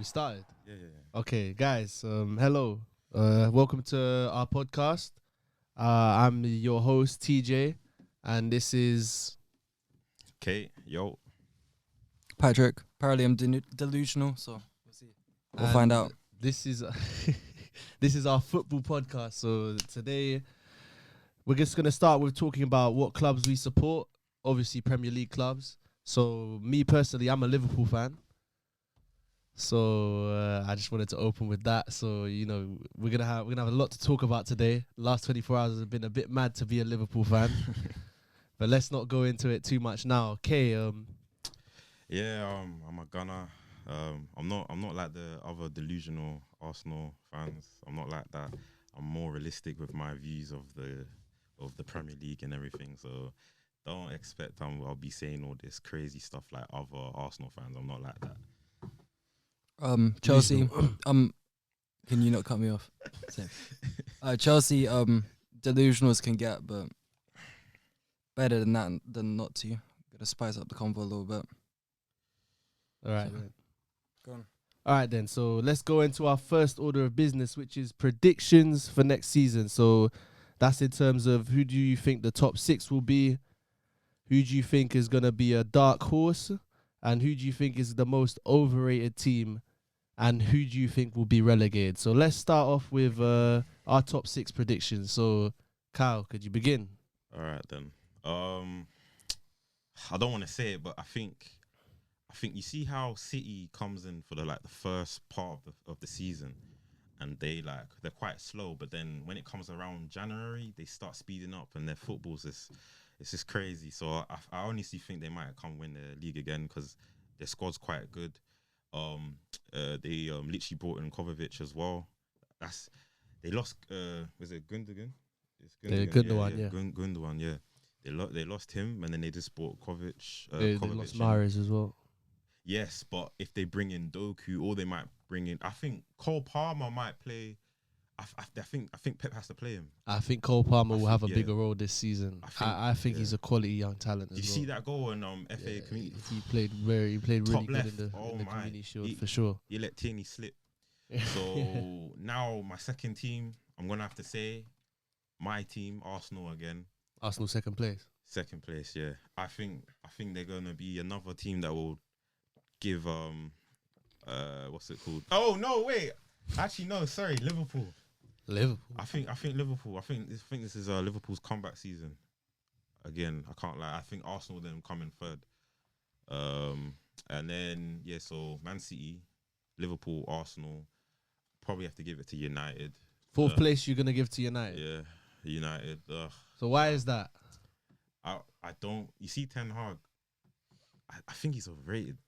We started. Yeah. Okay, guys. Hello. Welcome to our podcast. I'm your host TJ, and this is Okay, yo. Patrick. Apparently I'm delusional, so we'll see. We'll find out. This is this is our football podcast. So today we're just gonna start with talking about what clubs we support. Obviously, Premier League clubs. So me personally, I'm a Liverpool fan. So I just wanted to open with that. So we're gonna have a lot to talk about today. Last 24 hours have been a bit mad to be a Liverpool fan, but let's not go into it too much now. Okay. I'm a gunner. I'm not like the other delusional Arsenal fans. I'm not like that. I'm more realistic with my views of the Premier League and everything. So don't expect I'll be saying all this crazy stuff like other Arsenal fans. I'm not like that. Chelsea. Can you not cut me off? Chelsea. Delusionals can get, but better than that than not to. Gotta spice up the convo a little bit. All right. So, go on. All right then. So let's go into our first order of business, which is predictions for next season. So that's in terms of who do you think the top 6 will be, who do you think is gonna be a dark horse, and who do you think is the most overrated team, and who do you think will be relegated? So let's start off with our top 6 predictions. So Kyle, could you begin? All right then. I don't want to say it, but I think you see how City comes in for the first part of the season, and they're quite slow. But then when it comes around January, they start speeding up, and their football's it's just crazy. So I honestly think they might come win the league again because their squad's quite good. They literally brought in Kovacic as well. They lost. Was it Gundogan? It's Gundogan, yeah. Gundogan, yeah. They lost him, and then they just bought Kovacic. They lost Mahrez as well. Yes, but if they bring in Doku, or they might bring in, I think Cole Palmer might play. I think Pep has to play him. I think Cole Palmer will have a bigger role this season. I think yeah. he's a quality young talent. Did you see that goal in FA Community? He played really Top good left. in the my. Community Shield for sure. You let Tierney slip. So now my second team, I'm gonna have to say my team, Arsenal again. Arsenal second place. Second place, yeah. I think they're gonna be another team that will give what's it called? Oh no, wait. Actually no, sorry, Liverpool. I think Liverpool. I think this is Liverpool's comeback season. Again, I can't lie. I think Arsenal then come in third. And then so Man City, Liverpool, Arsenal. Probably have to give it to United. Fourth place you're gonna give to United. Yeah, United. So why is that? I don't. You see Ten Hag. I think he's overrated.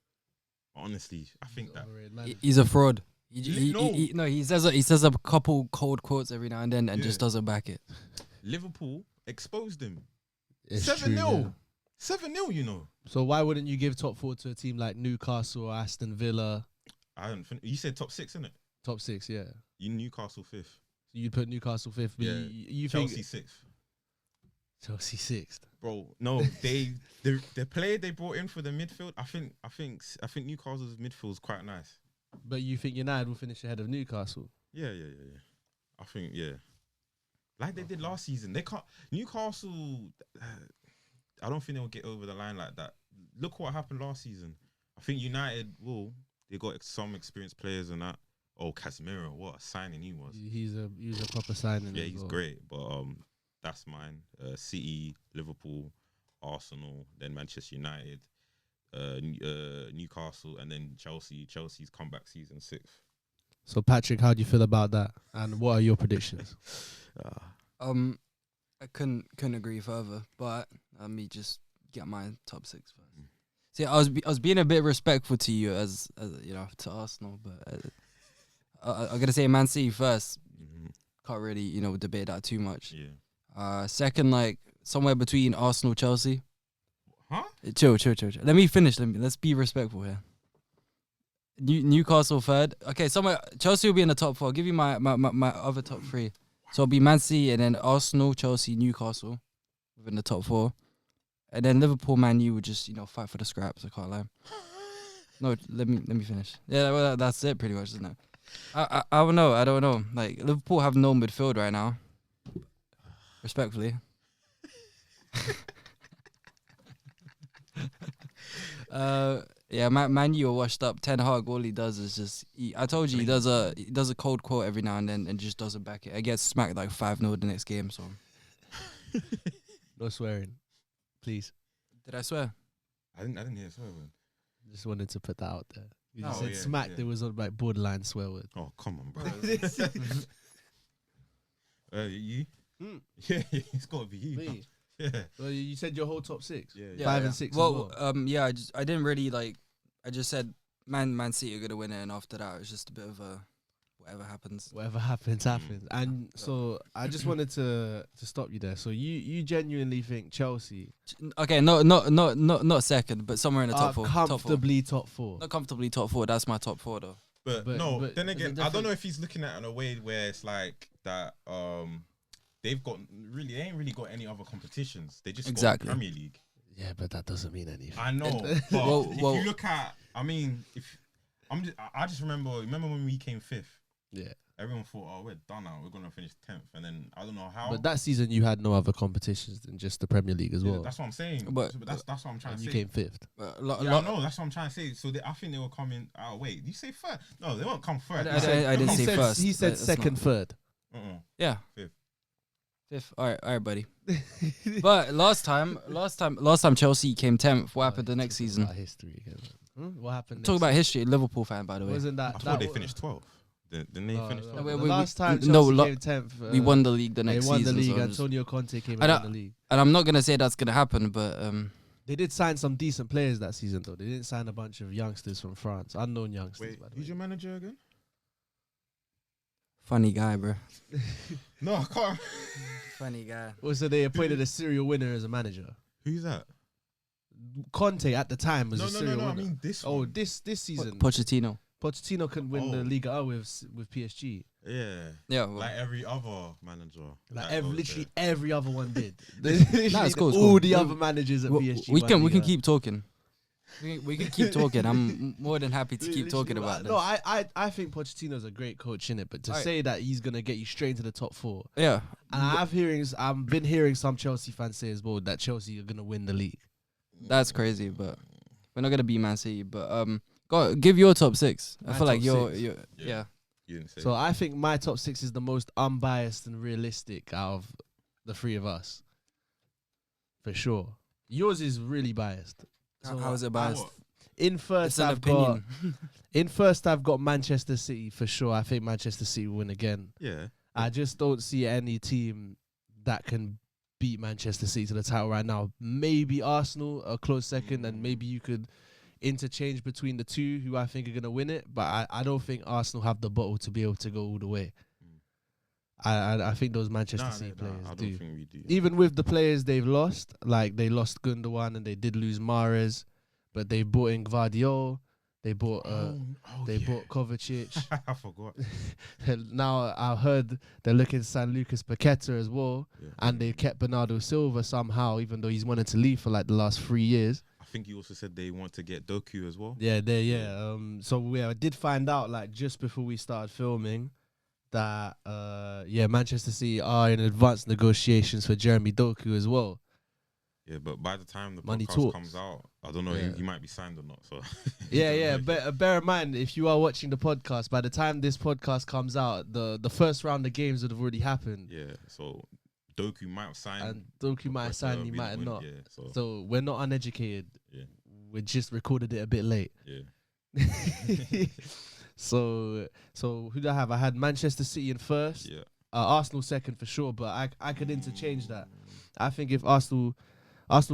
Honestly, I think that He's a fraud. He says a couple cold quotes every now and then and just doesn't back it. Liverpool exposed him. It's 7-0. 7-0, you know. So why wouldn't you give top 4 to a team like Newcastle or Aston Villa? You said top 6, innit? Top 6, yeah. You Newcastle 5th. So you'd put Newcastle 5th. But Yeah. you Chelsea think 6th. Chelsea 6th. Bro, no, the player they brought in for the midfield. I think Newcastle's midfield is quite nice. But you think United will finish ahead of Newcastle? Yeah. I think like they did last season. They can't. Newcastle. I don't think they'll get over the line like that. Look what happened last season. I think United will. They got some experienced players and that. Oh, Casemiro, what a signing he was. He's a proper signing. Yeah, as he's well. great. But that's mine. City, Liverpool, Arsenal, then Manchester United, Newcastle, and then Chelsea. Chelsea's comeback season 6th. So Patrick, how do you feel about that? And what are your predictions? I couldn't agree further, but let me just get my top 6 first. See, I was being a bit respectful to you as to Arsenal, but I'm gonna say Man City first. Mm-hmm. Can't really debate that too much. Yeah. Second, somewhere between Arsenal, Chelsea. Huh? Chill. Let me finish. Let's be respectful here. Newcastle third. Okay, somewhere Chelsea will be in the top 4. I'll give you my other top 3. So it'll be Man City and then Arsenal, Chelsea, Newcastle within the top 4. And then Liverpool, Man U would just, fight for the scraps. I can't lie. No, let me finish. Yeah, well, that's it pretty much, isn't it? I don't know. I don't know. Like Liverpool have no midfield right now. Respectfully. Yeah, Man U are washed up. Ten Hag, all he does is just. I told you he does a cold quote every now and then and just doesn't back it. I get smacked like 5-0 the next game. So. No swearing, please. Did I swear? I didn't hear a swear word. Just wanted to put that out there. You Oh, said yeah, smacked. yeah. It was on like borderline swear word. Oh, come on, bro. You? Mm. Yeah, it's got to be you. Me? Yeah. Well, you said your whole top six. Yeah. Five and six as Well, well. yeah. I didn't really like. I just said Man City are gonna win it, and after that, it was just a bit of a whatever happens. Whatever happens, happens. And so I just wanted to stop you there. So you genuinely think Chelsea Okay, not second, but somewhere in the are top four. comfortably top four? Not comfortably top four. That's my top four though. But no, then there's a again, I don't difference. know if he's looking at it in a way where it's like that. They ain't really got any other competitions. They just Exactly. got Premier League. Yeah, but that doesn't mean anything. I know, but Well, if you look at, I just remember when we came fifth. Yeah. Everyone thought, oh, we're done now. We're gonna finish 10th, and then I don't know how. But that season you had no other competitions than just the Premier League as well. That's what I'm saying. But- That's what I'm trying And to you say. came fifth. Yeah, I know. That's what I'm trying to say. So I think they were coming. Oh wait, you say third? No, they won't come third. I didn't He say said, first. He said That's second, not- third. Yeah. Fifth. All right, buddy. But last time Chelsea came 10th. What happened the next season? About history again. What happened? Talk next about history. Liverpool fan, by the way. Wasn't that? I that thought they wa- finished 12th. Didn't they finish 12th? we- The we- last time no, Chelsea lo- came 10th. We won the league the next They won season. the league. so I'm just- Antonio Conte came I and won the league. and I'm not gonna say that's gonna happen, but They did sign some decent players that season, though. They didn't sign a bunch of youngsters from France, unknown youngsters. Wait, by the who's way. your manager again? funny guy, bro. No, I can't. Funny guy. Well, so they appointed a serial winner as a manager. Who's that? Conte at the time was a serial No. I winner. mean this. Oh, one. this season, Pochettino. Pochettino couldn't win the Oh. Liga with PSG. Yeah. Yeah. Well, Like every other manager. Like that goes literally there. every other one did. Nah, it's cool, it's All cool. the other managers at PSG. we won can Liga. keep talking. We can keep talking. I'm more than happy to keep talking about this. No, I think Pochettino's a great coach in it, but to Alright. say that he's gonna get you straight into the top four, Yeah. and I've been hearing some Chelsea fans say as well that Chelsea are gonna win the league. That's crazy, but we're not gonna be Man City. But give your top six. I My feel like top you're six. yeah. Yeah. You didn't say. So I think my top six is the most unbiased and realistic out of the three of us, for sure. Yours is really biased. So How is it biased? What? In first, It's an I've opinion. got Manchester City for sure. I think Manchester City will win again. Yeah. I just don't see any team that can beat Manchester City to the title right now. Maybe Arsenal, a close second, and maybe you could interchange between the two who I think are going to win it. But I don't think Arsenal have the bottle to be able to go all the way. I think those Manchester City players I do. don't think we do. Even with the players they've lost, like they lost Gundogan and they did lose Mahrez, but they bought in Gvardiol, they bought bought Kovacic. I forgot. And now I heard they're looking to sign Lucas Paqueta as well, Yeah. and they kept Bernardo Silva somehow, even though he's wanted to leave for like the last 3 years. I think you also said they want to get Doku as well. Yeah, I did find out like just before we started filming that Manchester City are in advanced negotiations for Jeremy Doku as well. Yeah, but by the time the Money podcast talks. comes out, I don't know. Yeah. He might be signed or not. So Yeah. But bear in mind, if you are watching the podcast, by the time this podcast comes out, the first round of games would have already happened. Yeah, so Doku might have signed. And Doku might have signed, he might have not. Yeah, so So we're not uneducated. Yeah. We just recorded it a bit late. yeah, So who do I have? I had Manchester City in first. yeah. Arsenal second for sure, but I could interchange that. I think if Arsenal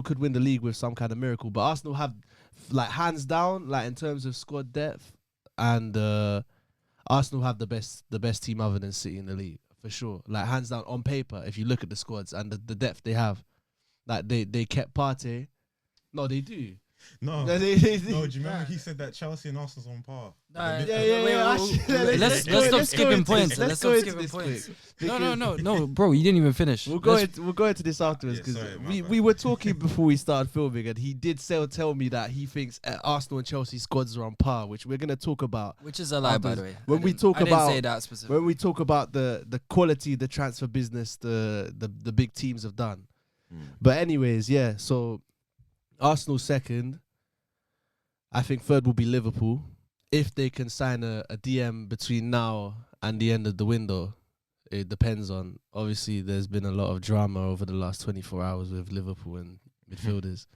could win the league with some kind of miracle, but Arsenal have like hands down, like in terms of squad depth, and Arsenal have the best team other than City in the league for sure. Like hands down on paper, if you look at the squads and the depth they have, like they kept Partey. No, they do. No, No, no. Do you Nah. remember he said that Chelsea and Arsenal's on par? Nah, Yeah. Actually, Let's go stop into skipping this. points. Let's Let's go stop into skipping this points. quick. No, bro, you didn't even finish. We'll go into this afterwards yeah, because sorry, my we bad. were talking before we started filming, and he did tell me that he thinks Arsenal and Chelsea squads are on par, which we're gonna talk about Which is a lie, by afterwards. the way. When we talk I didn't about say that specifically. when we talk about the quality, the transfer business, the big teams have done. But anyways, yeah. So Arsenal second. I think third will be Liverpool if they can sign a DM between now and the end of the window. It depends on, obviously there's been a lot of drama over the last 24 hours with Liverpool and midfielders,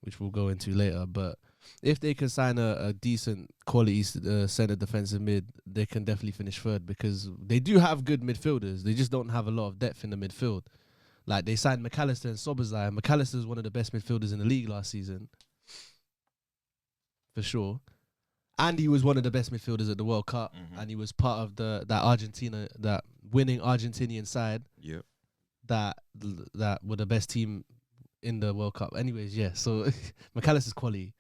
which we'll go into later. But if they can sign a decent quality centre defensive mid, they can definitely finish third because they do have good midfielders. They just don't have a lot of depth in the midfield. Like they signed McAllister and Szoboszlai. McAllister is one of the best midfielders in the league last season, for sure. And he was one of the best midfielders at the World Cup, and he was part of that winning Argentinian side. Yep. That were the best team in the World Cup. Anyways, yeah. So McAllister's quality,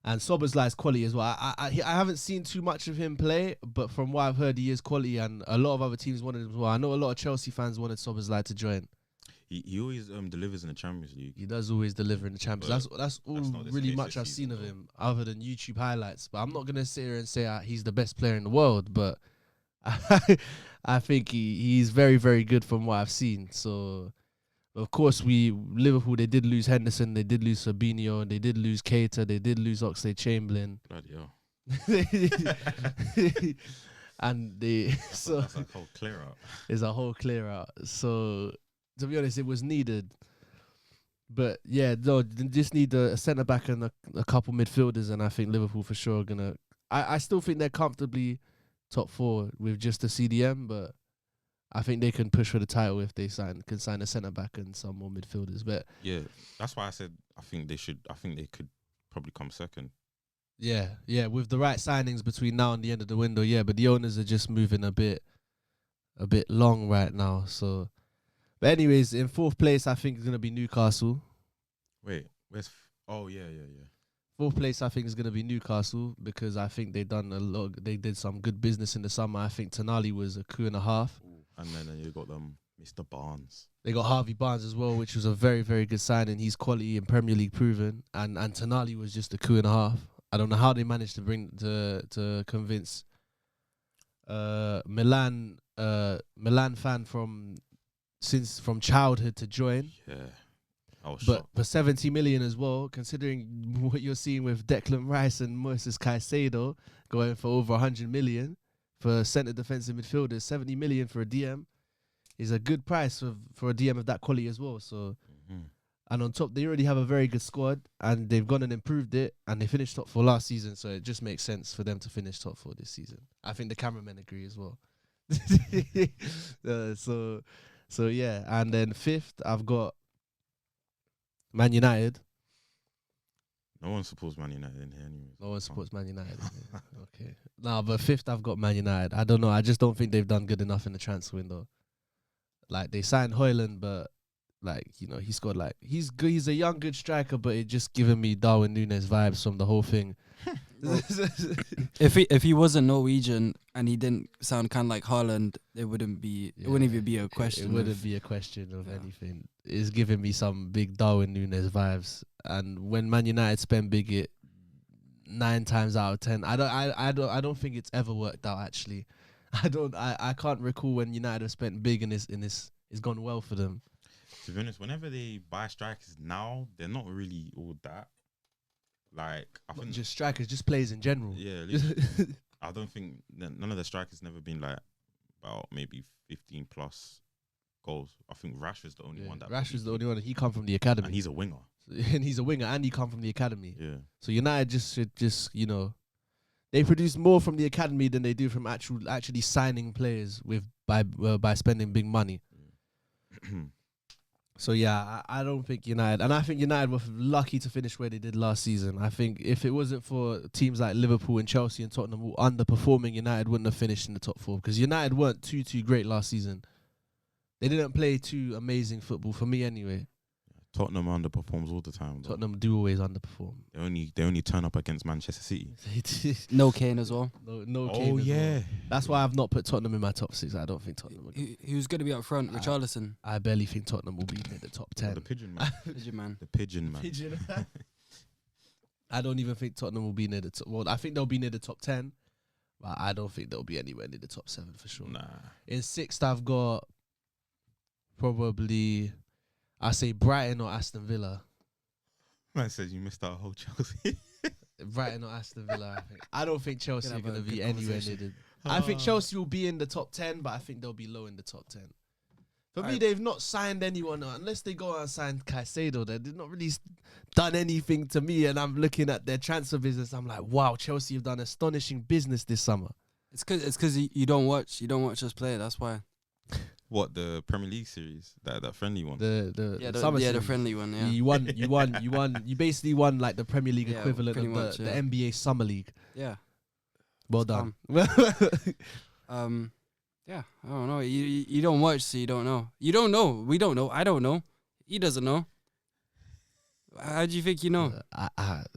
and Szoboszlai's quality as well. I haven't seen too much of him play, but from what I've heard, he is quality, and a lot of other teams wanted him as well. I know a lot of Chelsea fans wanted Szoboszlai to join. He always delivers in the Champions League. He does always deliver in the Champions. That's all that's not this really case much this I've seen season, of though. him, other than YouTube highlights. But I'm not gonna sit here and say he's the best player in the world. But I think he's very, very good from what I've seen. So, of course, Liverpool, they did lose Henderson, they did lose Fabinho, they did lose Keita, they did lose Oxlade-Chamberlain. Bloody hell. And That's a whole clear out. it's a whole clear out. So, to be honest, it was needed. But yeah, no, they just need a centre back and a couple midfielders, and I think Liverpool for sure are gonna. I still think they're comfortably top four with just a CDM, but I think they can push for the title if they can sign a centre back and some more midfielders. But Yeah, that's why I said I think they could probably come second. yeah, with the right signings between now and the end of the window, yeah. But the owners are just moving a bit long right now. So, but anyways, in fourth place, I think it's gonna be Newcastle. Wait, where's? Oh yeah. Fourth place, I think, is going to be Newcastle because I think they did some good business in the summer. I think Tonali was a coup and a half. And then you got Mr. Barnes. They got Harvey Barnes as well, which was a very, very good signing. He's quality and Premier League proven. And Tonali was just a coup and a half. I don't know how they managed to convince Milan fan from childhood to join. Yeah. I was But shocked. for 70 million as well, considering what you're seeing with Declan Rice and Moises Caicedo going for over 100 million for centre defensive midfielders, 70 million for a DM is a good price for a DM of that quality as well. So, and on top, they already have a very good squad, and they've gone and improved it, and they finished top four last season. So it just makes sense for them to finish top four this season. I think the cameramen agree as well. So yeah, and then fifth, I've got Man United. No one supports Man United in here anyway. No one supports Man United. Okay. No, but fifth, I've got Man United. I don't know. I just don't think they've done good enough in the transfer window. Like, they signed Højlund, but, like, you know, he scored, like, he's good. He's a young, good striker, but it just given me Darwin Núñez vibes from the whole thing. If he wasn't Norwegian and he didn't sound kind of like Haaland, it wouldn't even be a question. It wouldn't be a question of anything. It's giving me some big Darwin Núñez vibes. And when Man United spend big, it 9 times out of 10. I don't think it's ever worked out. Actually, I can't recall when United have spent big and it's gone well for them. To be honest, whenever they buy strikers now, they're not really all that. Like, I Not think just strikers, just players in general. Yeah, I don't think none of the strikers never been like about maybe 15 plus goals. I think Rashford's the only one that. Rashford's the only one. He come from the academy, and he's a winger. And he's a winger, and he come from the academy. Yeah. So United should you know, they produce more from the academy than they do from actually signing players by spending big money. So yeah, I don't think United, and I think United were lucky to finish where they did last season. I think if it wasn't for teams like Liverpool and Chelsea and Tottenham all underperforming, United wouldn't have finished in the top 4 because United weren't too great last season. They didn't play too amazing football for me anyway. Tottenham underperforms all the time. Though. Tottenham do always underperform. They only turn up against Manchester City. No Kane as well. No Kane as yeah. well. That's why I've not put Tottenham in my top 6. I don't think Tottenham will. Who's going to be up front? Richarlison. I barely think Tottenham will be near the top 10. The pigeon man. Pigeon man. The pigeon man. Pigeon. I don't even think Tottenham will be near the top. Well, I think they'll be near the top 10, but I don't think they'll be anywhere near the top 7 for sure. Nah. In 6th, I've got probably, I say Brighton or Aston Villa. Man says you missed out whole Chelsea. Brighton or Aston Villa. I don't think Chelsea are going to be anywhere near the. Oh. I think Chelsea will be in the top 10, but I think they'll be low in the top 10. For me, they've not signed anyone unless they go out and sign Caicedo. They've not really done anything to me, and I'm looking at their transfer business. I'm like, wow, Chelsea have done astonishing business this summer. It's because you don't watch us play. That's why. What, the Premier League series? That friendly one? The summer series. The friendly one. Yeah. You won. You basically won like the Premier League Yeah, equivalent of pretty much, the yeah. NBA Summer League. Yeah. Well done. Yeah, I don't know. You don't watch, so you don't know. You don't know. We don't know. I don't know. He doesn't know. How do you think you know?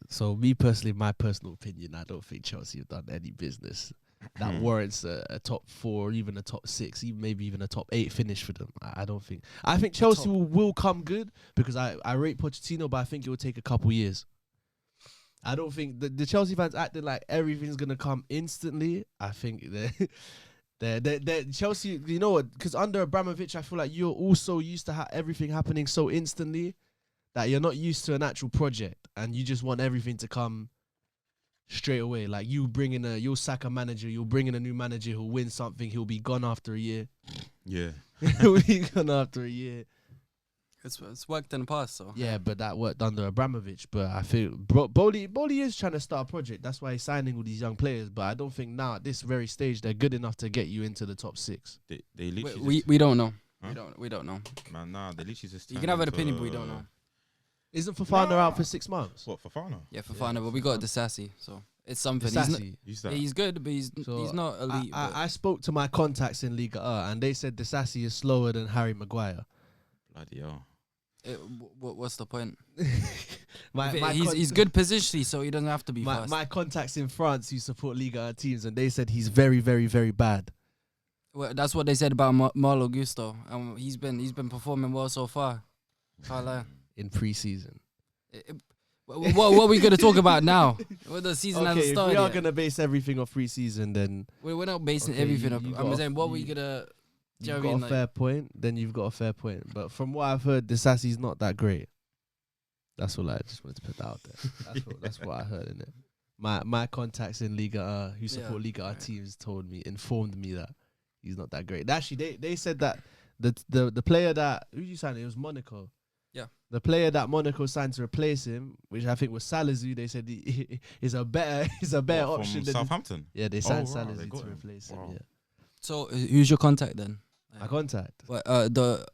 So me personally, my personal opinion, I don't think Chelsea have done any business that warrants a top 4 or even a top 6, even maybe even a top 8 finish for them. I don't think. I think Chelsea will come good because I rate Pochettino, but I think it will take a couple years. I don't think the Chelsea fans acting like everything's gonna come instantly. I think they're Chelsea. You know what? Because under Abramovich, I feel like you're also used to everything happening so instantly that you're not used to an actual project, and you just want everything to come straight away. Like you'll sack a manager, you'll bring in a new manager who'll win something, he'll be gone after a year. Yeah. He'll be gone after a year. It's worked in the past, so. Yeah, but that worked under Abramovich. But I feel Bowley is trying to start a project. That's why he's signing all these young players. But I don't think now at this very stage they're good enough to get you into the top 6. They literally We don't know. Huh? We don't know. Man, nah, they literally just. You can have an opinion, but we don't know. Isn't Fofana out for 6 months? What, Fofana? Yeah, Fofana, but we got the Sassy, so it's something. Disasi. He's good, but he's not elite. I spoke to my contacts in Liga and they said Disasi is slower than Harry Maguire. Bloody hell. What's the point? He's he's good positionally, so he doesn't have to be fast. My contacts in France who support Liga teams, and they said he's very, very, very bad. Well, that's what they said about Malo Gusto. He's been performing well so far. Can't lie. In pre-season. What are we going to talk about now? Well, the season hasn't started. If we are yet. going to base everything off pre-season, then We're not basing Okay, everything you off. got I'm saying, what were you going to... you've got a fair point. Then you've got a fair point. But from what I've heard, Disasi's not that great. That's all I just wanted to put that out there. That's what I heard in it. My contacts in Liga who support Liga teams informed me that he's not that great. Actually, they said that the player that who you signed, it was Monaco. Yeah. The player that Monaco signed to replace him, which I think was Salisu, they said is a better option From than Southampton? Yeah, they signed right, they Salisu got to him. replace him. Wow. Yeah. So, who's your contact then? My contact. What, the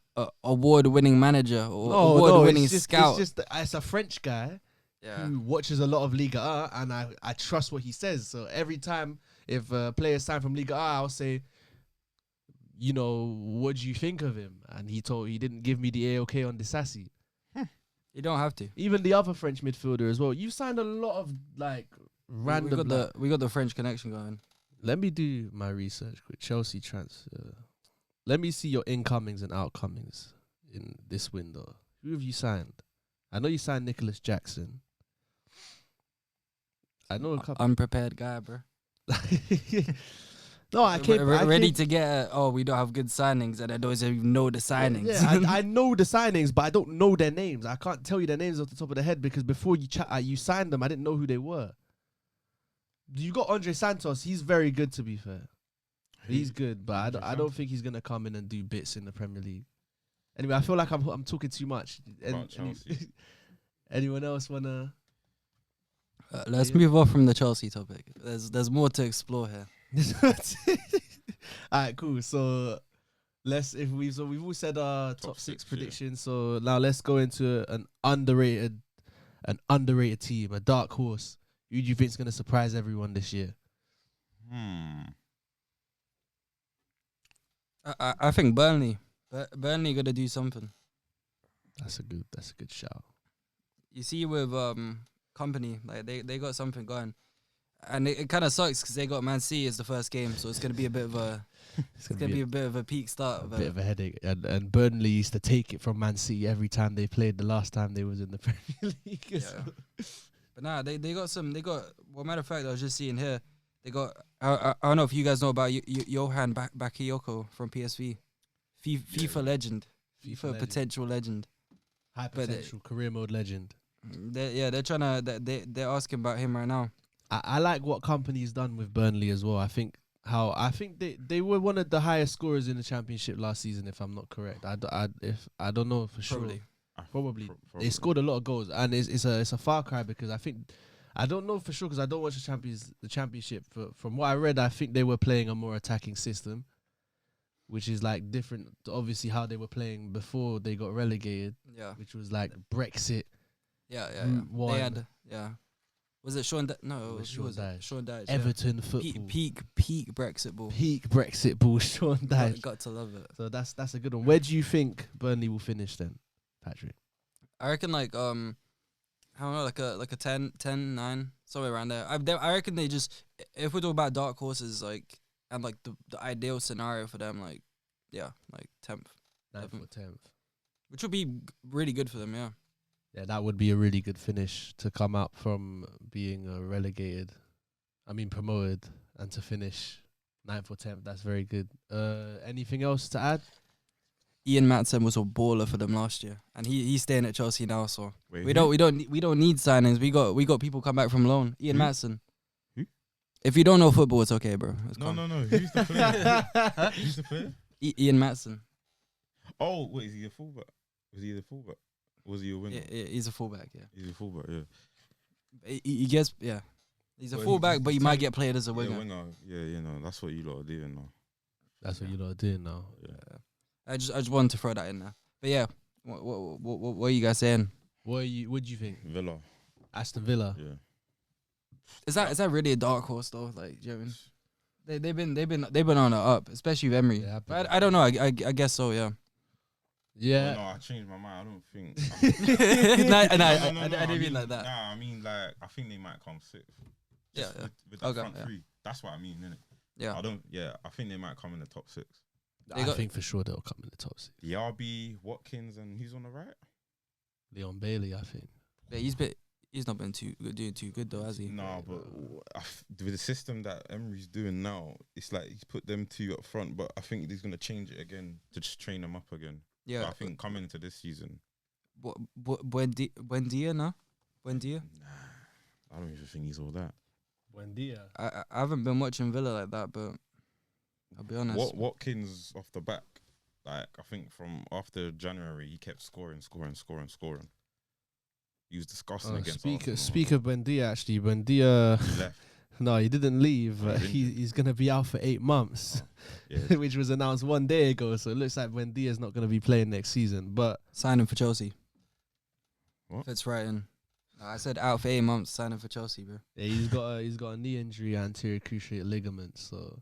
award-winning manager or award-winning scout? It's a French guy Yeah. who watches a lot of Liga A, and I trust what he says. So every time if a player signed from Liga A, I'll say, you know, what do you think of him? And he didn't give me the AOK on Disasi. You don't have to. Even the other French midfielder as well. You signed a lot of like random. We got the French connection going. Let me do my research with Chelsea transfer. Let me see your incomings and outcomings in this window. Who have you signed? I know you signed Nicholas Jackson. I know a couple. Unprepared guy, bro. No, I came ready to get. We don't have good signings, and I don't even know the signings. Yeah, I know the signings, but I don't know their names. I can't tell you their names off the top of the head because before you signed them, I didn't know who they were. You got Andre Santos. He's very good, to be fair. He's good, but I don't think he's gonna come in and do bits in the Premier League. Anyway, I feel like I'm talking too much. Anyone else wanna? Let's move off from the Chelsea topic. There's more to explore here. All right, cool. So we've all said our top six predictions. So now let's go into an underrated team, a dark horse. Who do you think is gonna surprise everyone this year? I think Burnley. Burnley gonna do something. That's a good shout. You see with company, like they got something going, and it kind of sucks because they got Man City as the first game, so it's gonna be a bit of a it's gonna be a bit of a peak start. A bit of a headache. And Burnley used to take it from Man City every time they played. The last time they was in the Premier League. Yeah. But nah, they got some. They got. Well, matter of fact, I was just seeing here. They got. I don't know if you guys know about Johan Bakayoko from PSV, FIFA legend, FIFA potential legend. High potential career mode legend. They're trying to. They're asking about him right now. I like what company's done with Burnley as well. I think they were one of the highest scorers in the Championship last season, if I'm not correct. I don't know for sure. Probably. They scored a lot of goals, and it's a far cry because I don't know for sure because I don't watch the Championship. From what I read, I think they were playing a more attacking system, which is like different to obviously how they were playing before they got relegated. Yeah. Which was like Brexit. Yeah. One. They had Was it Sean? No, it was Sean Dyche. Sean Dyche. Everton football. Peak Brexit ball. Peak Brexit ball. Sean Dyche. Got to love it. So that's a good one. Where do you think Burnley will finish then, Patrick? I reckon I don't know, like a 10, 9, somewhere around there. I reckon they just, if we're talking about dark horses, like, and like the ideal scenario for them, like 10th. 9th or 10th. Which would be really good for them, yeah. Yeah, that would be a really good finish to come out from being promoted, and to finish 9th or 10th. That's very good. Anything else to add? Ian Maatsen was a baller for them last year, and he's staying at Chelsea now. So Wait, we don't need signings. We got people come back from loan. Ian Maatsen. Who? If you don't know football, it's okay, bro. No. Who's the player? Who's the player? Ian Maatsen. Oh, wait, is he a fullback? Was he the fullback? Was he a winger? Yeah, he's a fullback. Yeah. He's a fullback. Yeah. He gets He's a Well, fullback, but he he's might get played as a winger. Yeah, winger. Yeah, that's what you lot are doing now. That's what you lot are doing now. Yeah. I just wanted to throw that in there. But yeah, what are you guys saying? What do you think? Villa. Aston Villa. Yeah. Is that really a dark horse though? Like, do you know what I mean? They've been on the up, especially with Emery. Yeah, but I don't know. I guess so. Yeah. Yeah. Oh, no, I changed my mind. I don't think. I didn't mean like that. Nah, I mean like I think they might come sixth. Yeah. With the front three. That's what I mean, innit? Yeah. I think they might come in the top 6. I think for sure they'll come in the top 6. Yarby, Watkins, and who's on the right? Leon Bailey, I think. Yeah, he's not been doing too good though, has he? No, but with the system that Emery's doing now, it's like he's put them 2 up front, but I think he's gonna change it again to just train them up again. Yeah. But I think coming into this season, Buendia, no? Buendia? Nah, I don't even think he's all that. Buendia. I haven't been watching Villa like that, but I'll be honest. Watkins off the back, like I think from after January, he kept scoring. He was disgusting against Arsenal. Speak of Buendia, actually. Buendia, He left. no, he didn't leave. Oh, He's going to be out for 8 months, Yeah. which was announced 1 day ago. So it looks like Buendia's not going to be playing next season. But Signing for Chelsea. What? That's right. And I said out for 8 months, signing for Chelsea, bro. yeah, he's got a knee injury, anterior cruciate ligament. So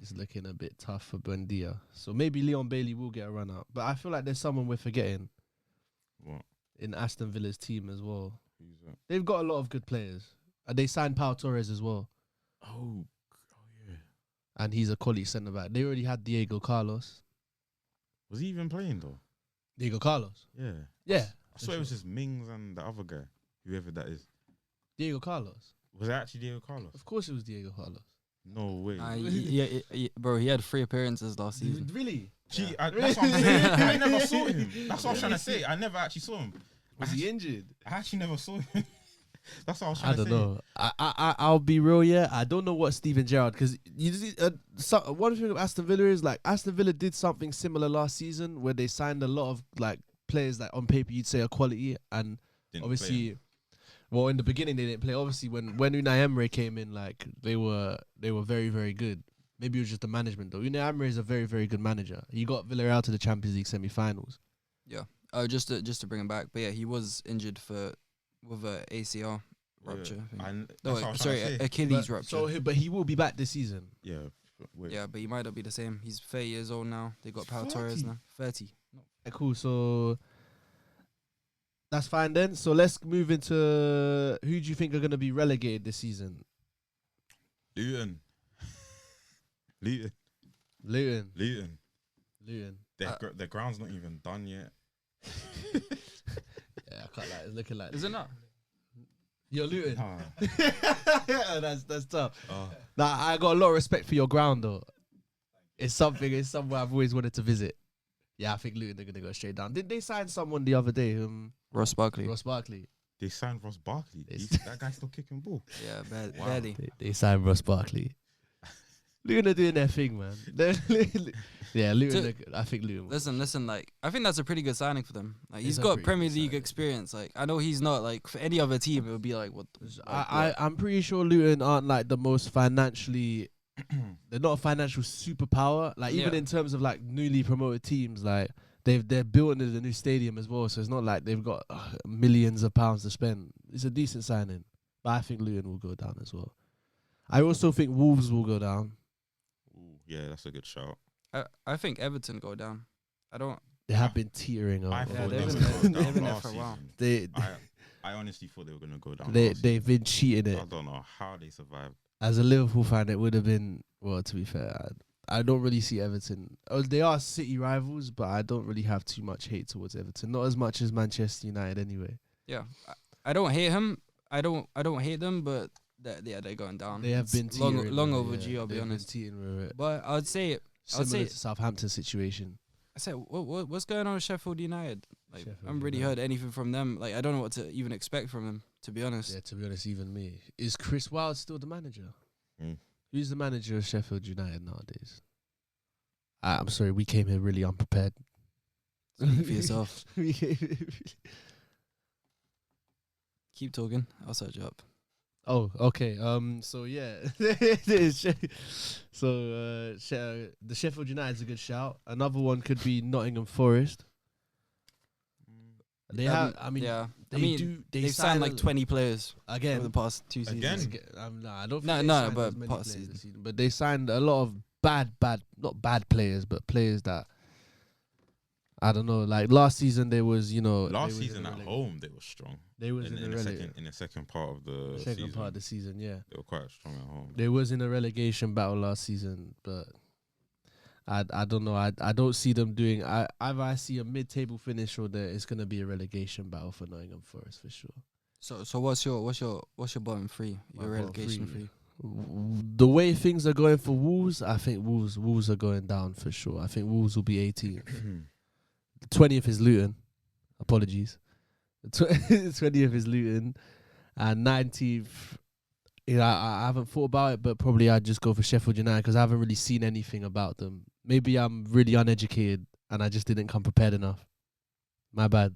it's looking a bit tough for Buendia. So maybe Leon Bailey will get a run out. But I feel like there's someone we're forgetting. What? In Aston Villa's team as well. Who's that? They've got a lot of good players. They signed Pau Torres as well. Oh yeah. And he's a quality centre back. They already had Diego Carlos. Was he even playing though? Diego Carlos? Yeah. Yeah. I swear it was just Mings and the other guy, whoever that is. Diego Carlos? Was it actually Diego Carlos? Of course it was Diego Carlos. No way. Bro, he had 3 appearances last season. Really? Gee, that's what I'm saying. I never saw him. That's what I was trying to say. I never actually saw him. Was he injured? I actually never saw him. That's what I was trying to say. I don't know. I'll be real, yeah. I don't know what Steven Gerrard, because one thing of Aston Villa is like Aston Villa did something similar last season where they signed a lot of like players that on paper you'd say are quality, and Didn't obviously, well, in the beginning they didn't play. Obviously, when Unai Emery came in, like they were very, very good. Maybe it was just the management though. Unai Emery is a very, very good manager. He got Villarreal to the Champions League semi-finals. Yeah. Just to bring him back, but yeah, he was injured with a ACL rupture. Achilles rupture. But he will be back this season. Yeah. Wait. Yeah, but he might not be the same. He's 30 years old now. They got Pau Torres now. 30. Cool. So That's fine then. So let's move into who do you think are going to be relegated this season? Luton. Luton. Luton. Luton. Luton. Their ground's not even done yet. Yeah, I can't lie. It's looking like Is it not? You're Luton. Ah. That's tough. Oh. Nah, I got a lot of respect for your ground though. It's somewhere I've always wanted to visit. Yeah, I think Luton are gonna go straight down. Did they sign someone the other day? Ross Barkley. Ross Barkley. They signed Ross Barkley. They That guy's still kicking ball. Yeah, Wow. barely. They signed Ross Barkley. Luton are doing their thing, man. Yeah, Luton. I think Luton. Listen. Like, I think that's a pretty good signing for them. Like, he's It's a got pretty Premier good League signing. experience. Like, I know he's not like for any other team. It would be like what. I'm pretty sure Luton aren't like the most financially. They're not a financial superpower. Like even Yeah. in terms of like newly promoted teams, like they're building a new stadium as well. So it's not like they've got millions of pounds to spend. It's a decent signing, but I think Luton will go down as well. I also think Wolves will go down. Ooh, yeah, that's a good shout. I think Everton go down. I don't. They have been teetering I over. thought they've they been were going there- to they've been go there down for a last while. season. They I honestly thought they were going to go down. they last they've been cheating season. it. I don't know how they survived. As a Liverpool fan, it would have been, well, to be fair, I don't really see Everton. Oh, they are City rivals, but I don't really have too much hate towards Everton. Not as much as Manchester United anyway. Yeah, I don't hate him. I don't hate them, but they're going down. They have It's been teetering long with it, overdue. I'll be They've been honest. teetering with it. But I'd say Similar to Southampton situation. what's going on with Sheffield United? Like, I Sheffield haven't really United. heard anything from them. Like, I don't know what to even expect from them. To be honest. Yeah, to be honest, even me. Is Chris Wilde still the manager? Mm. Who's the manager of Sheffield United nowadays? I'm sorry, we came here really unprepared. Speak for yourself. We came- Keep talking. I'll search you up. Oh, okay. So yeah, so the Sheffield United's a good shout. Another one could be Nottingham Forest. They have. I mean, yeah. they do. They've signed like a- 20 players over again. the past 2 seasons. Again? Nah, I don't. Think No, they no, signed but as many past players season. this season. But they signed a lot of not bad players, but players that I don't know. Like last season, there was Last they was season in the at releg- home, they were strong. They was In in, the the second part of the second season, part of the season. Yeah, they were quite strong at home. they was in a relegation battle last season, but I don't know. I don't see them doing. Either I see a mid-table finish or it's gonna be a relegation battle for Nottingham Forest for sure. So what's your bottom three? My Your bottom relegation three. three. The way things are going for Wolves, I think Wolves are going down for sure. I think Wolves will be 18th. The 20th is Luton. Apologies. The 20th is Luton, and 19th. You know, I haven't thought about it, but probably I'd just go for Sheffield United because I haven't really seen anything about them. Maybe I'm really uneducated and I just didn't come prepared enough. My bad.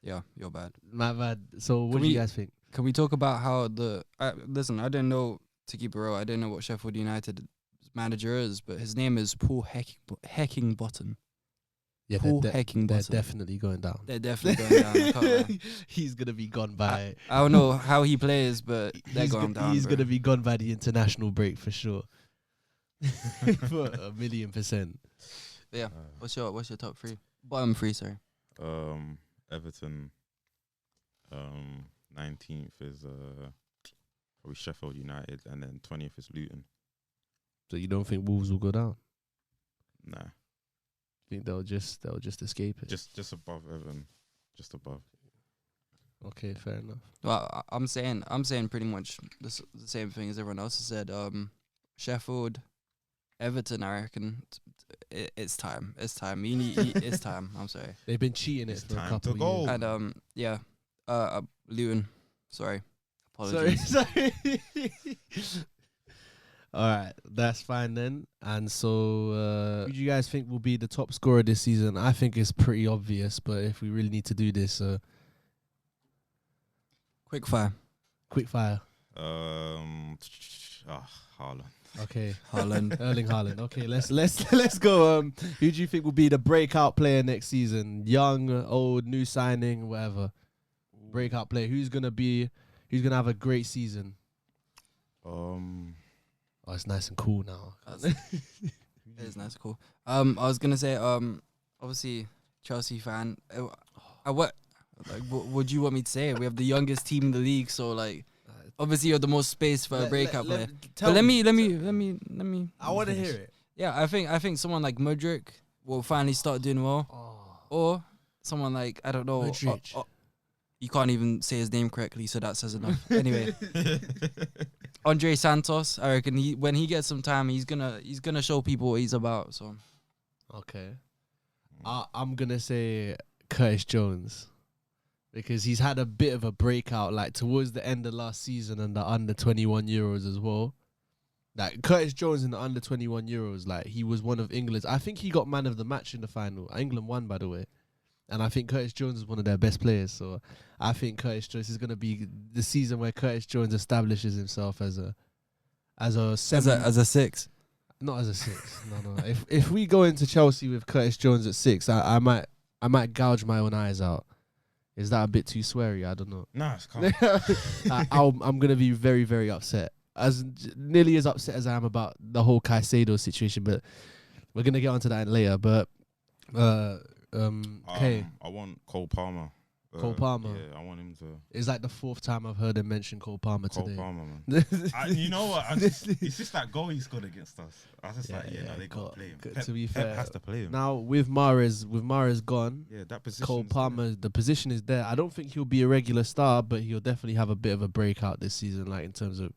Yeah, you're bad. My bad. So what Can do you we- guys think? Can we talk about how listen, I didn't know, to keep it real, I didn't know what Sheffield United manager is, but his name is Paul Heckingbottom. Yeah, Paul they're Heckingbottom. definitely going down. They're definitely going down. I can't lie. He's gonna be gone by. I don't know how he plays, but they're he's going down. He's bro. gonna be gone by the international break for sure. For 1,000,000%. Yeah. What's your top three? Bottom three, sorry. Everton. 19th is probably Sheffield United, and then 20th is Luton. So you don't think Wolves will go down? Nah, Think they'll just escape it? just above Everton, just above. Okay, fair enough. Well, I'm saying pretty much the same thing as everyone else has said. Sheffield, Everton. I reckon it's time. It's time. It's time. I'm sorry. They've been cheating It's it for a time couple to of go. years. And now. Luton. Sorry. Sorry, Apologies. sorry. All right, that's fine then. And so, who do you guys think will be the top scorer this season? I think it's pretty obvious, but if we really need to do this, Quick fire. quick fire. Haaland. Okay, Haaland. Erling Haaland. Okay, let's go. Who do you think will be the breakout player next season? Young, old, new signing, whatever. Breakout player. Who's gonna have a great season? Oh, it's nice and cool now. It is nice, cool. I was gonna say, obviously Chelsea fan. Like, what do you want me to say? We have the youngest team in the league, so like, obviously you have the most space for a breakout player. But let me. I want to hear it. Yeah, I think someone like Mudryk will finally start doing well, or someone like I don't know. Modric. You can't even say his name correctly, so that says enough. Anyway, Andre Santos. I reckon when he gets some time, he's gonna show people what he's about. So Okay. I'm gonna say Curtis Jones because he's had a bit of a breakout like towards the end of last season and the under 21 Euros as well. Like Curtis Jones in the under 21 Euros, like he was one of England's. I think he got man of the match in the final. England won, by the way, and I think Curtis Jones is one of their best players. So I think Curtis Jones is gonna be the season where Curtis Jones establishes himself as a as a six. Not as a six. No. If we go into Chelsea with Curtis Jones at 6, I might gouge my own eyes out. Is that a bit too sweary? I don't know. Nah, it's calm. I'm gonna be very, very upset. Nearly as upset as I am about the whole Caicedo situation, but we're gonna get onto that later. But okay. I want Cole Palmer. Cole Palmer. Yeah, I want him to. It's like the 4th time I've heard him mention Cole Palmer today. Cole Palmer, man. You know what? It's just that goal he scored against us. I was just they got to play him. To be fair, Pep has to play him. Now with Mahrez gone, that position. Cole Palmer, the position is there. I don't think he'll be a regular star, but he'll definitely have a bit of a breakout this season. Like in terms of,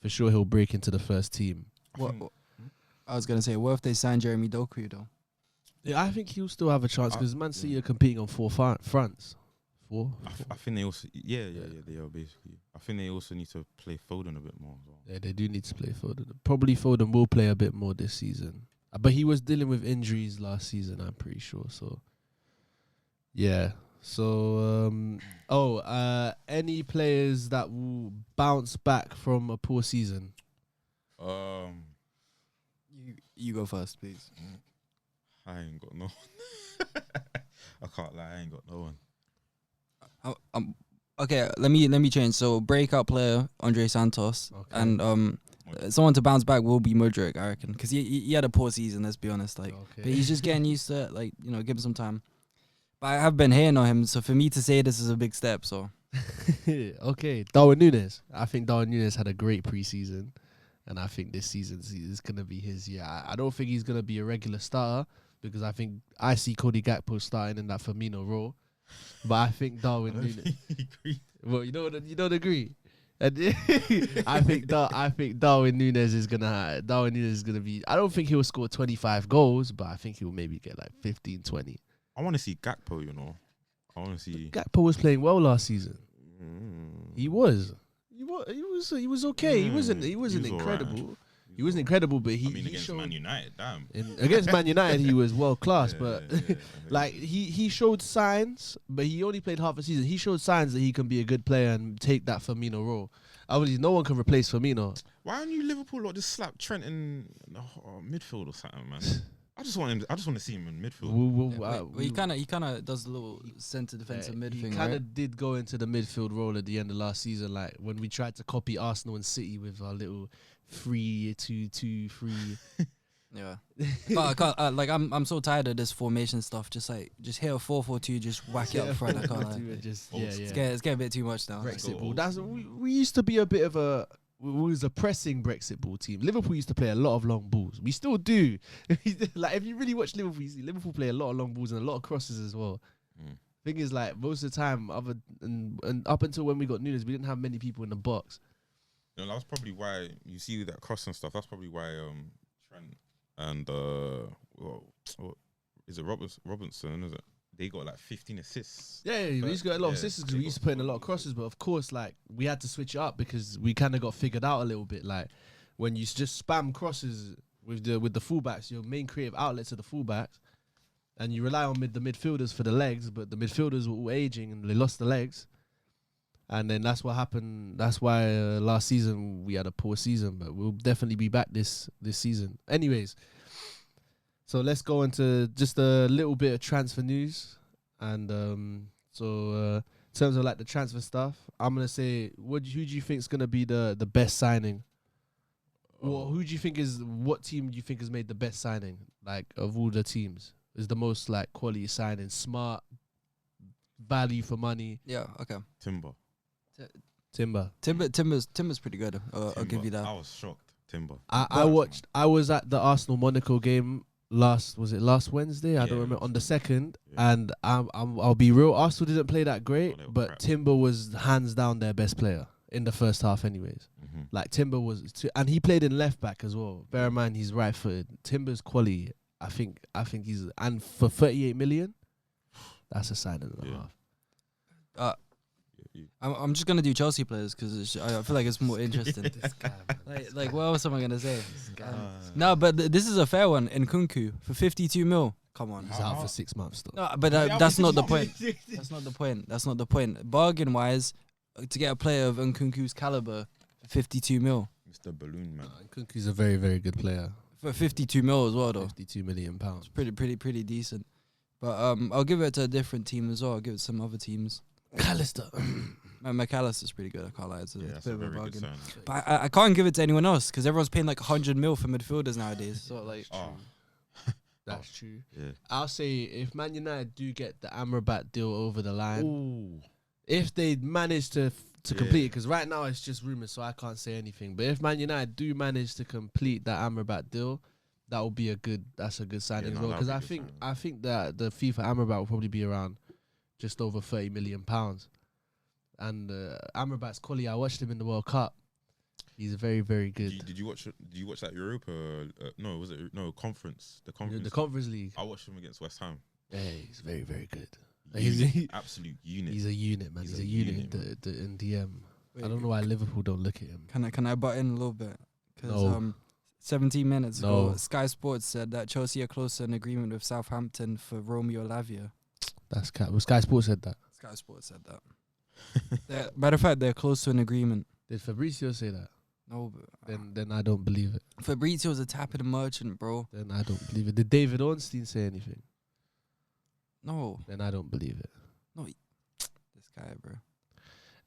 for sure, he'll break into the first team. I was gonna say, what if they sign Jeremy Doku though? Yeah, I think he'll still have a chance because Man City are competing on 4 fronts. I think they also, they are basically. I think they also need to play Foden a bit more as well. Yeah, they do need to play Foden. Probably Foden will play a bit more this season. But he was dealing with injuries last season, I'm pretty sure. So, yeah. So, any players that will bounce back from a poor season? You go first, please. I ain't got no I can't lie, I ain't got no one. Okay, let me change. So breakout player Andre Santos, and someone to bounce back will be Mudryk, I reckon, because he had a poor season. Let's be honest, but he's just getting used to it. Like give him some time. But I have been hating on him, so for me to say this is a big step. So okay, Darwin Núñez. I think Darwin Núñez had a great preseason, and I think this season is gonna be his year. I don't think he's gonna be a regular starter because I see Cody Gakpo starting in that Firmino role. But I think Darwin Núñez. Well, you don't agree. And I think Darwin Núñez is gonna be. I don't think he'll score 25 goals, but I think he'll maybe get like 15, 20. I want to see Gakpo. I want to see. Gakpo was playing well last season. He was okay. He wasn't incredible. Right. He wasn't incredible, but he against showed, Man United, damn. Against Man United, he was world class. Like he showed signs, but he only played half a season. He showed signs that he can be a good player and take that Firmino role. Obviously, no one can replace Firmino. Why don't you Liverpool just slap Trent in the midfield or something, man? I just want to see him in midfield. He kind of does a little centre defensive mid thing. He kind of did go into the midfield role at the end of last season, like when we tried to copy Arsenal and City with our little 3-2-2-3. Yeah, I can't, like I'm so tired of this formation stuff. Just hit a 4-4-2, just whack it up front. I can't lie. It's getting a bit too much now. Brexit ball. We used to be a bit of a. We was a pressing Brexit ball team. Liverpool used to play a lot of long balls. We still do. Like if you really watch Liverpool, you see Liverpool play a lot of long balls and a lot of crosses as well. Thing is, like most of the time, and up until when we got Núñez, we didn't have many people in the box. That's probably why you see that cross and stuff. That's probably why Trent and what is it Robinson? Is it? They got like 15 assists. Yeah, we used to get a lot of assists because we used to put in a lot of crosses. But of course, like we had to switch it up because we kind of got figured out a little bit. Like when you just spam crosses with the fullbacks, your main creative outlets are the fullbacks, and you rely on the midfielders for the legs. But the midfielders were all aging and they lost the legs, and then that's what happened. That's why last season we had a poor season. But we'll definitely be back this season. Anyways. So let's go into just a little bit of transfer news, and in terms of like the transfer stuff, I'm gonna say, who do you think is gonna be the best signing? Well, what team do you think has made the best signing? Like of all the teams, is the most like quality signing, smart, value for money. Yeah, okay. Timber. Timber's pretty good. I'll give you that. I was shocked. Timber. I was at the Arsenal Monaco game last Wednesday? I don't remember, on the 2nd, and I'll be real. Arsenal didn't play that great, but crap. Timber was hands down their best player in the first half, anyways. Like Timber was, and he played in left back as well. Bear in mind he's right footed. Timber's quality, I think he's, and for 38 million, that's a sign and a half. I'm just gonna do Chelsea players because I feel like it's more interesting. This guy, like what else am I gonna say? No, but this is a fair one. Nkunku for 52 mil. Come on, he's out for 6 months though. No, but that's not the point. That's not the point. Bargain wise, to get a player of Nkunku's caliber for 52 mil. Mr. Balloon Man. Nkunku's a very, very good player for 52 mil as well, though. 52 million pounds. Pretty decent. But I'll give it to a different team as well. I'll give it to some other teams. McAllister. McAllister's pretty good. I can't lie. It's a that's bit a of a very bargain. good sign. But I can't give it to anyone else because everyone's paying like 100 mil for midfielders nowadays. So like, that's true. Yeah. I'll say if Man United do get the Amrabat deal over the line, Ooh. if they manage to complete it, because right now it's just rumours, so I can't say anything. But if Man United do manage to complete that Amrabat deal, that will be a good signing as well. Because I think that the FIFA Amrabat will probably be around just over £30 million. And Amrabat's quality, I watched him in the World Cup. He's very, very good. Did you watch that Europa? No, was it conference? The conference. The Conference League. I watched him against West Ham. Yeah, he's very, very good. He's absolute unit. He's a unit, man. He's a unit in DM. Wait, I don't know why Liverpool don't look at him. Can I butt in a little bit? Because 17 minutes ago, Sky Sports said that Chelsea are close to an agreement with Southampton for Romeo Lavia. That's cat. Well, Sky Sports said that. Sky Sports said that. Matter of fact, they're close to an agreement. Did Fabrizio say that? No, but then I don't believe it. Fabrizio's a tapping merchant, bro. Then I don't believe it. Did David Ornstein say anything? No. Then I don't believe it. No, this guy, bro.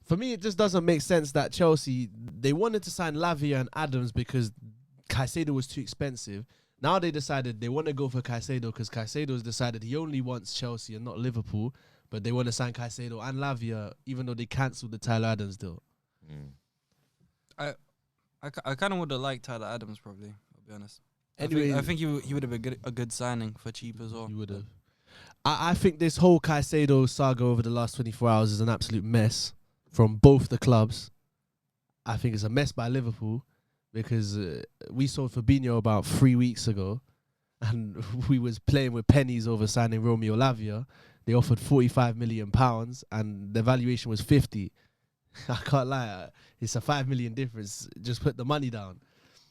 For me, it just doesn't make sense that Chelsea, they wanted to sign Lavia and Adams because Caicedo was too expensive. Now they decided they want to go for Caicedo because Caicedo's decided he only wants Chelsea and not Liverpool, but they want to sign Caicedo and Lavia even though they cancelled the Tyler Adams deal. I kind of would have liked Tyler Adams probably, I'll be honest. Anyway, I think he would have been a good signing for cheap as well. He would have. I think this whole Caicedo saga over the last 24 hours is an absolute mess from both the clubs. I think it's a mess by Liverpool because we sold Fabinho about 3 weeks ago and we was playing with pennies over signing Romeo Lavia. They offered £45 million and the valuation was 50. I can't lie. It's a 5 million difference. Just put the money down.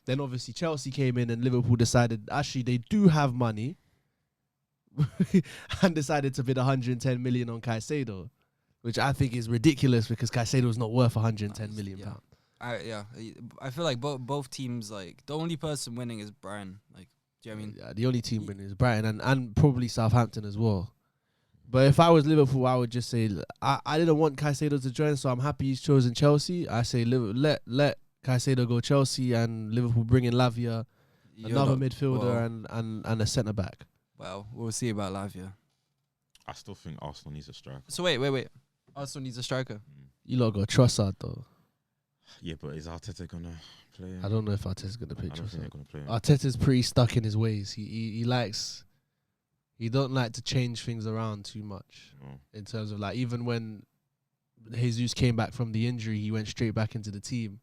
Then obviously Chelsea came in and Liverpool decided actually they do have money and decided to bid 110 million on Caicedo, which I think is ridiculous because Caicedo is not worth 110 million pounds. I feel like both teams, like the only person winning is Brighton. Like, do you know what I mean? Yeah, the only team winning is Brighton and probably Southampton as well. But if I was Liverpool, I would just say I didn't want Caicedo to join, so I'm happy he's chosen Chelsea. I say let Caicedo go Chelsea and Liverpool bring in Lavia, another midfielder and a centre back. Well, we'll see about Lavia. I still think Arsenal needs a striker. So wait. Arsenal needs a striker. You lot got Trossard though. Yeah, but is Arteta gonna play him? I don't know if Arteta's gonna play I don't think they're Trossard. gonna play him. Arteta's pretty stuck in his ways. He don't like to change things around too much. In terms of like even when Jesus came back from the injury, he went straight back into the team.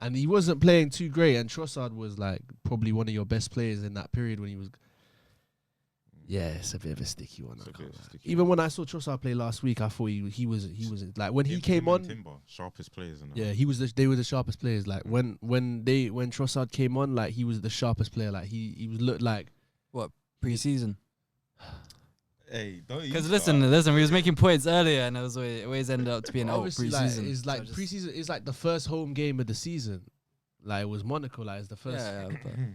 And he wasn't playing too great and Trossard was like probably one of your best players in that period when he was. Yeah, it's a bit of a sticky one. Even when I saw Trossard play last week, I thought he was like when he came on. Timber, sharpest players. Yeah, they were the sharpest players. Like when Trossard came on, like he was the sharpest player. Like he looked like what pre-season. Hey, don't you? Because listen, we was making points earlier, and it always ended up to be an out pre-season. It's like pre-season. It's like the first home game of the season. Like it was Monaco. Like it's the first.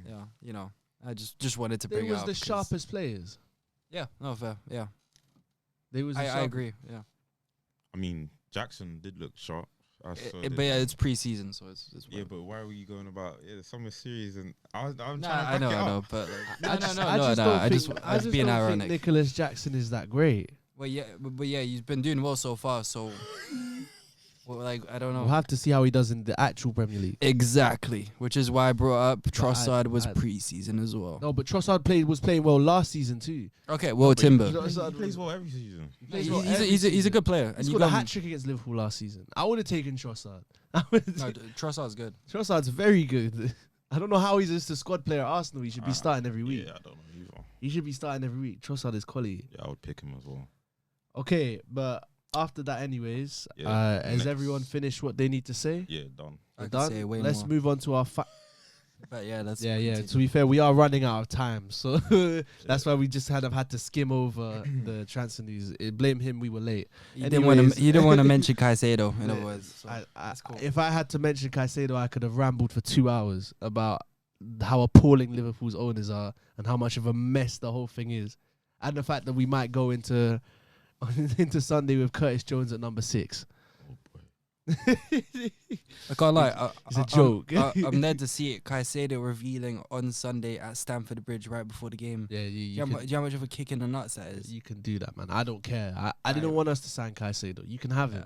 Yeah, you know, I just wanted to bring. They was the sharpest players. Yeah, no fair. Yeah, they was. I agree. Yeah. I mean, Jackson did look sharp. But yeah, it's pre-season, so it's yeah. But why were you going about the summer series? And I'm trying to I know, but like, I was being I ironic. just don't think Nicholas Jackson is that great. Well, yeah, but yeah, he's been doing well so far. So, well, like, I don't know. We'll have to see how he does in the actual Premier League. Exactly, which is why I brought up Trossard was I- preseason as well. No, but Trossard was playing well last season too. Okay, well, But Timber. Trossard He plays well every season. plays well every He's a season. good player. He And you scored a got hat trick against Liverpool last season. I would have taken Trossard. I would've no, taken- Trossard's good. Trossard's very good. I don't know how he's just a squad player at Arsenal. He should be starting every week. Yeah, I don't know either. He should be starting every week. Trossard is quality. Yeah, I would pick him as well. Okay, but after that, anyways, Yeah, has next. everyone finished what they need to say? Yeah, done. I We're could done? say way Let's more. move on to our. But yeah, let's. Yeah. continue. To be fair, we are running out of time, so that's why we just kind of had to skim over the transfer news. Blame him, we were late. He didn't want to. Anyways. He didn't want to mention Caicedo. In other Yeah, words, so that's cool. If I had to mention Caicedo, I could have rambled for 2 hours about how appalling Liverpool's owners are and how much of a mess the whole thing is, and the fact that we might go into Sunday with Curtis Jones at number 6. Oh boy. I can't lie. It's a joke. I'm there to see it. Caicedo revealing on Sunday at Stamford Bridge right before the game. Yeah, Do you know how much of a kick in the nuts that is? you can do that, man. I don't care. I didn't want us to sign Caicedo. You can have him.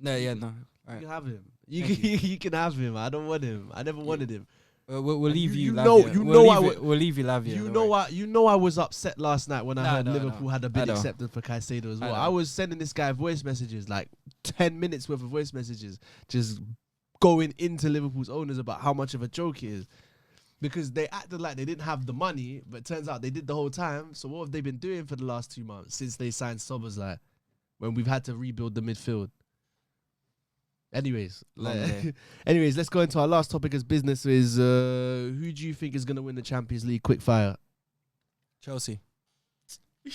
No, yeah, no. You Alright. can have him. You Thank can, you can have him. I don't want him. I never wanted him. We'll leave You you. know- Lavia. you We'll know I leave it- We'll leave you, Lavia. You don't know worry. I know I was upset last night when I No, heard no, Liverpool no. had a I bid know. accepted for Caicedo as I well. know. I was sending this guy voice messages, like 10 minutes worth of voice messages, just going into Liverpool's owners about how much of a joke it is. Because they acted like they didn't have the money, but it turns out they did the whole time. So what have they been doing for the last 2 months since they signed Szoboszlai, when we've had to rebuild the midfield? Anyways, Long day. anyways, let's go into our last topic as business is who do you think is going to win the Champions League? Quick fire. Chelsea. You're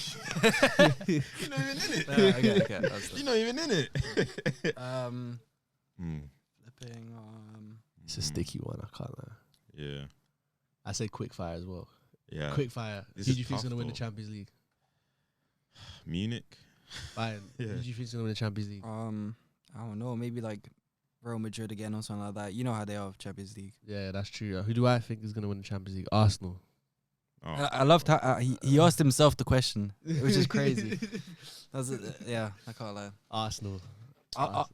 not even in it. Okay. That's You're not even in it. Flipping. It's a sticky one. I can't lie. Yeah. I say quick fire as well. Yeah. Quick fire. This Who is do you think is tough going to win the though. Champions League? Munich. Fine. Yeah. Who do you think is going to win the Champions League? I don't know. Maybe like Real Madrid again or something like that. You know how they are with Champions League. Yeah, that's true. Who do I think is going to win the Champions League? Arsenal. Oh. I loved how he asked himself the question, which is crazy. That's yeah, I can't lie. Arsenal.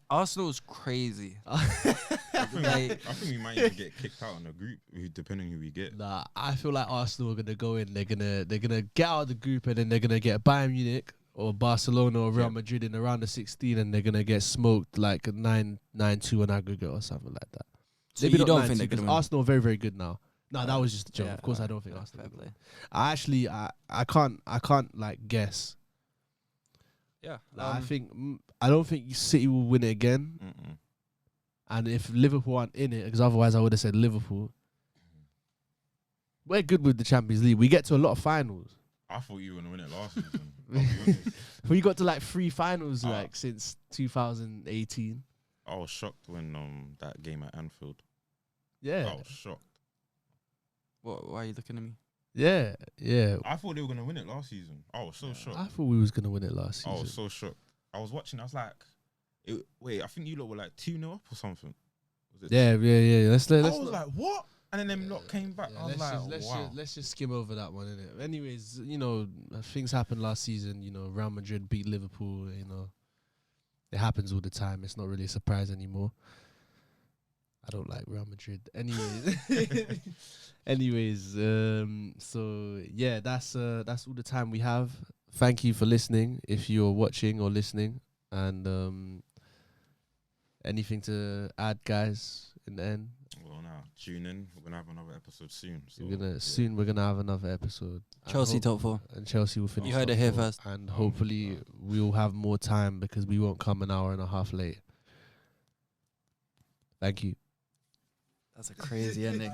Arsenal is crazy. I think we might even get kicked out in the group, depending who we get. Nah, I feel like Arsenal are gonna go in. They're gonna get out of the group, and then they're gonna get Bayern Munich or Barcelona or Real Yeah. Madrid in around the 16, and they're gonna get smoked like a 9-2 on aggregate or something like that. So Maybe you not don't 9-2, think they're 'cause gonna win? Arsenal are very, very good now. No, that Alright. was just a joke. Yeah, Of course, I alright. don't think Yeah, Arsenal. fair will win. play. I can't like guess. Yeah, Like, I don't think City will win it again. Mm-mm. And if Liverpool aren't in it, because otherwise I would have said Liverpool. We're good with the Champions League. We get to a lot of finals. I thought you were gonna win it last season. I'll be honest. We got to like 3 finals Ah. like since 2018. I was shocked when that game at Anfield. Yeah, I was shocked. Why are you looking at me? yeah. I thought they were gonna win it last season. I was so shocked. I thought we was gonna win it last I season. was so shocked. I was watching. I was like, wait. I think you lot were like 2-0 up or something. Was it? Yeah. Let's I not- was like, what? And then them lot came back. Yeah, I was like, wow. let's just skim over that one, innit? Anyways, things happened last season. Real Madrid beat Liverpool. It happens all the time. It's not really a surprise anymore. I don't like Real Madrid. Anyways, so yeah, that's all the time we have. Thank you for listening. If you're watching or listening, and anything to add, guys, in the end. Well, now tune in. We're gonna have another episode soon. So, We're gonna have another episode. And Chelsea hope- top 4. and Chelsea will finish. You heard top it here 4. first. And hopefully we'll have more time because we won't come an hour and a half late. Thank you. That's a crazy ending.